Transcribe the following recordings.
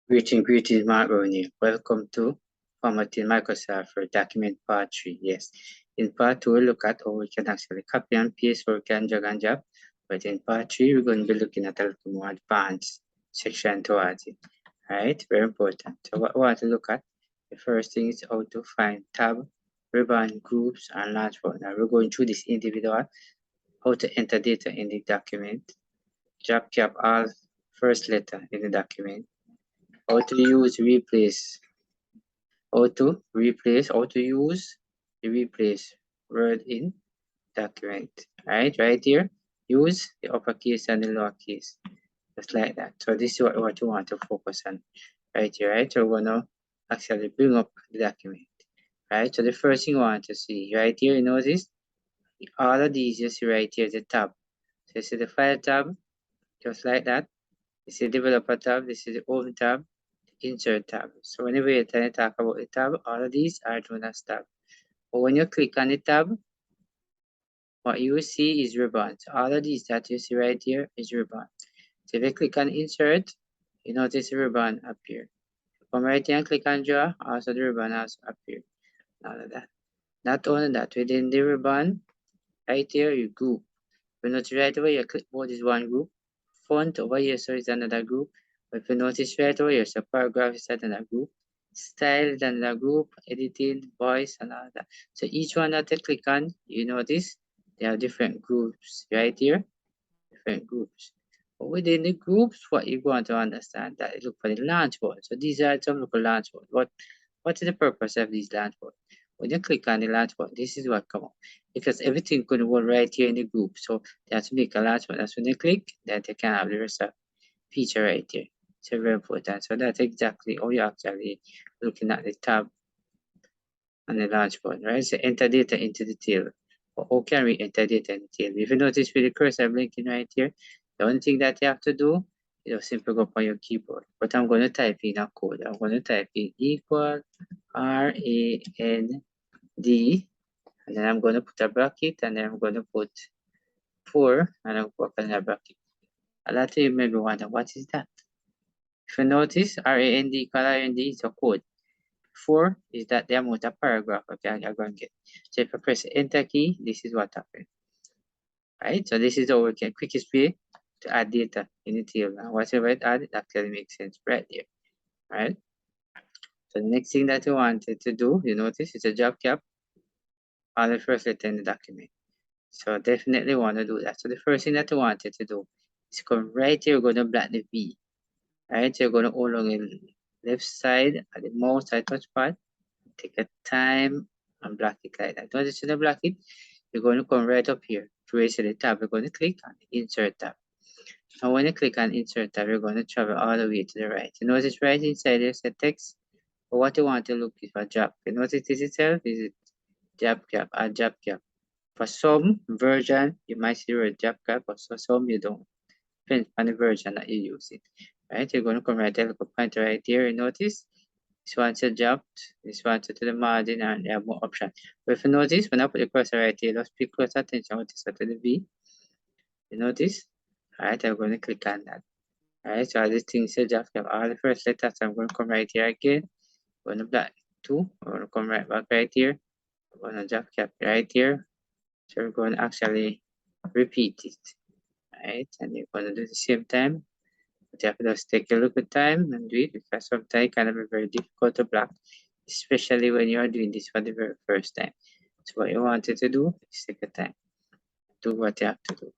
Greetings, Mark Rooney. Welcome to Formatting Microsoft for Document Part 3. Yes, in Part 2, we'll look at how we can actually copy and paste or we can drag and drop. But in Part 3, we're going to be looking at a little more advanced section towards it. Alright, very important. So what we want to look at, the first thing is how to find tab, ribbon, groups, and launch point. Now we're going through this individual, how to enter data in the document, drop cap all first letter in the document, how to use replace, how to use the replace word in document. Right here, use the uppercase and the lowercase, just like that. So this is what you want to focus on right here, right? So we're gonna actually bring up the document, right? So the first thing you want to see right here, you notice all of these you see right here, the tab. So you see the file tab, just like that. This is the developer tab, this is the home tab, insert tab. So whenever you're trying to talk about the tab, all of these are known as tab. But when you click on the tab, what you will see is ribbons. All of these that you see right here is ribbon. So if you click on insert, you notice the ribbon appear. Come right here and click on draw, also the ribbon also appear. All of that. Not only that, within the ribbon, right here you group. If you notice right away, your clipboard is one group. Font over here, so it's another group. But if you notice right away, so paragraph is another group. Style is another group. Editing, voice, and all that. So each one that you click on, you notice there are different groups right here. Different groups. But within the groups, what you want to understand that you look for the launch board. So these are some local launch board. What is the purpose of these launch board? When you click on the launch board, this is what come up. Because everything could work right here in the group. So that's make a launch board. That's when you click that you can have the rest of feature right here. So very important. So that's exactly how you actually looking at the tab on the launch board, right? So enter data into the table. How can we enter data in the table? If you notice with the cursor blinking right here, the only thing that you have to do is simply go on your keyboard. But I'm going to type in a code. I'm going to type in equal RAND, and then I'm going to put a bracket, and then I'm going to put 4, and I'll put in a bracket. A lot of you may be wondering, what is that? If you notice, RAND equal RAND is a code. 4 is that the amount of paragraph you're going to get. So if I press the enter key, this is what happens. Right? So this is our quickest way to add data in the table. And whatever it added, that actually makes sense right there. Right? So the next thing that we wanted to do, you notice, is a job cap on the first letter in the document. So definitely want to do that. So the first thing that we wanted to do is come right here, we're going to black the V. Right? So you're going to hold on the left side at the mouse side touchpad, take a time and black it like that. Once you black it, you're going to come right up here to raise the tab. You're going to click on the insert tab. And when you click on insert tab, you're going to travel all the way to the right. You notice right inside there's a text. But what you want to look is for job. You notice this itself is job cap, add job cap. For some version, you might see the word job cap, but for some you don't. Depends on the version that you use it. Right? You're going to come right there, look a pointer right here. You notice this one to dropped, this one to the margin, and they have more options. But if you notice, when I put the cursor right here, let's pay close attention with this to the V. You notice? Alright, I'm going to click on that. Alright, so this thing says just have all the first letters. So I'm going to come right here again. I'm going to black 2. I'm going to come right back right here. I'm going to just cap right here. So we're going to actually repeat it. Alright, and you're going to do the same time. But you have to just take a look at time and do it, because sometimes it can be very difficult to block, especially when you are doing this for the very first time. So what you wanted to do is take a time, do what you have to do.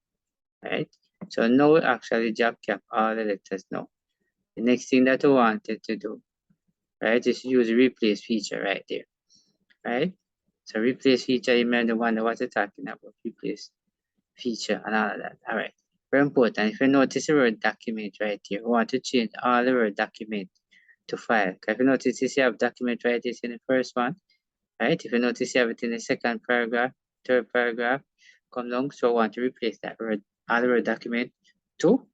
Right? So now we actually job cap all the letters now. The next thing that we wanted to do, right, is use the replace feature right there. Right? So replace feature, you may wonder what you're talking about, replace feature and all of that. Alright. Very important. If you notice the word document right here, we want to change all the word document to file. If you notice this, you have document right here in the first one. Right? If you notice you have it in the second paragraph, third paragraph, come along. So I want to replace that word, all the word document to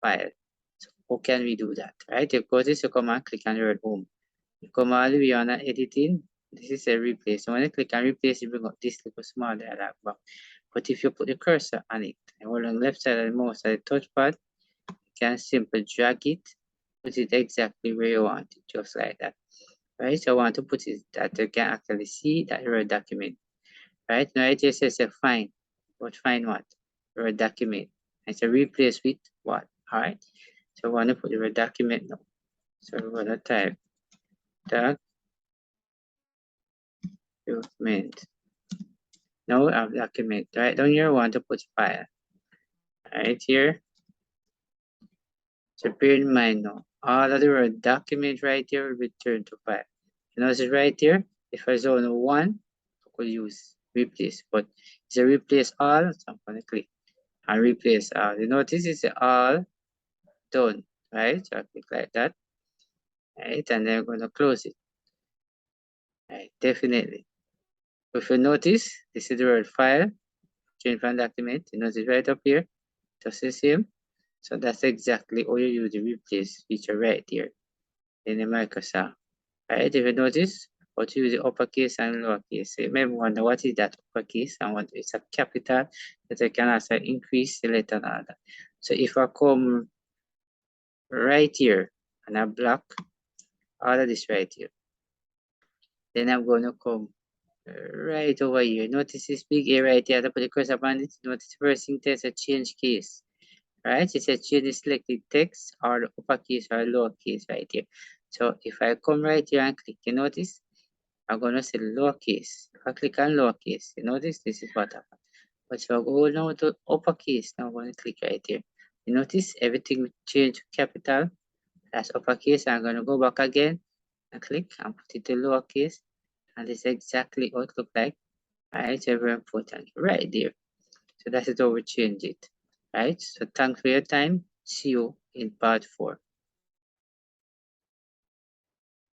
file. So how can we do that? Right? You go to this, you come and click on the word home. You come all the way on editing. This is a replace. So when you click on replace, you bring up this little small dialog box. But if you put the cursor on it and hold on the left side of the mouse at the touchpad, you can simply drag it put it exactly where you want it, just like that. Right? So I want to put it that you can actually see that Word document. Right? Now it just says find. But find what? Word document. And so replace with what? Alright. So I want to put the Word document now. So we're gonna type document. Now I have document. Right down here I want to put file. Right here. So bear in mind now, all of the word document right here will return to file. You notice right here, if I zone 1, I could use replace, but it's a replace all, so I'm going to click and replace all. You notice it's all done, right? So I click like that, right? And then I'm going to close it, right? Definitely. If you notice, this is the word file, change from document. You notice right up here, just the same. So that's exactly how you use the replace feature right here in the Microsoft. Right, if you notice, what you use the uppercase and lowercase. So you may wonder what is that uppercase and what is a capital that I can also increase the letter and all that. So if I come right here and I block all of this right here, then I'm going to come right over here. Notice this big A right here. I put the cursor upon it. Notice the first thing there's a change case. Right? It says change the selected text or the uppercase or lowercase right here. So if I come right here and click, you notice I'm going to say lowercase. If I click on lowercase, you notice this is what happened. But if I go now to uppercase, now I'm going to click right here. You notice everything will change to capital. That's uppercase. I'm going to go back again and click and put it to lowercase. And this is exactly how it looks like. Alright, so very important right there. So that is how we change it. Right? So thanks for your time. See you in part 4.